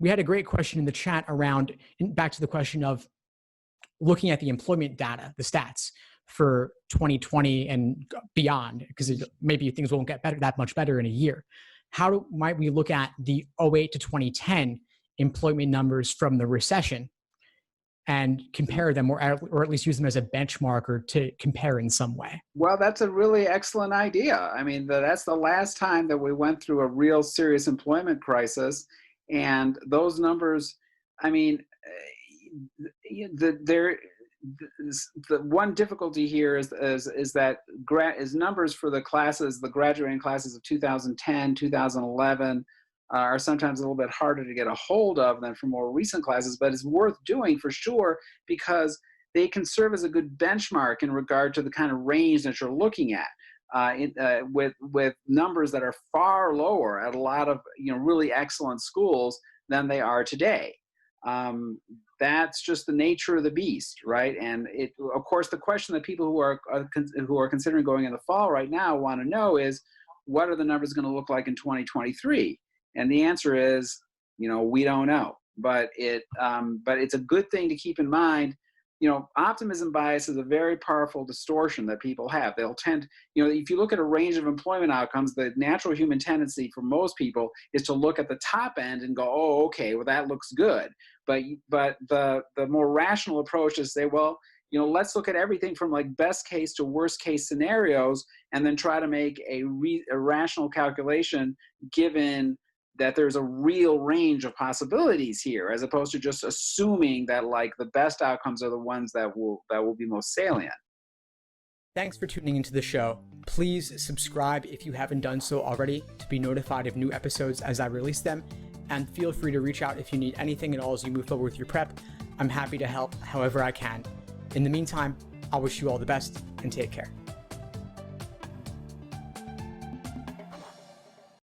we had a great question in the chat around, back to the question of looking at the employment data, the stats for 2020 and beyond, because maybe things won't get better, that much better in a year. How might we look at the 08 to 2010 employment numbers from the recession and compare them, or at least use them as a benchmark or to compare in some way? Well, that's a really excellent idea. I mean, that's the last time that we went through a real serious employment crisis. And those numbers, I mean, the one difficulty here is that numbers for the classes, the graduating classes of 2010, 2011, are sometimes a little bit harder to get a hold of than for more recent classes, but it's worth doing for sure, because they can serve as a good benchmark in regard to the kind of range that you're looking at, with numbers that are far lower at a lot of really excellent schools than they are today. That's just the nature of the beast, right? And of course, the question that people who are considering going in the fall right now want to know is, what are the numbers going to look like in 2023? And the answer is, we don't know. But it's a good thing to keep in mind. Optimism bias is a very powerful distortion that people have. They'll tend, if you look at a range of employment outcomes, the natural human tendency for most people is to look at the top end and go, oh, okay, well, that looks good. But the more rational approach is say, well, let's look at everything from like best case to worst case scenarios, and then try to make a rational calculation given that there's a real range of possibilities here, as opposed to just assuming that like the best outcomes are the ones that will be most salient. Thanks for tuning into the show. Please subscribe if you haven't done so already to be notified of new episodes as I release them. And feel free to reach out if you need anything at all as you move forward with your prep. I'm happy to help however I can. In the meantime, I wish you all the best and take care.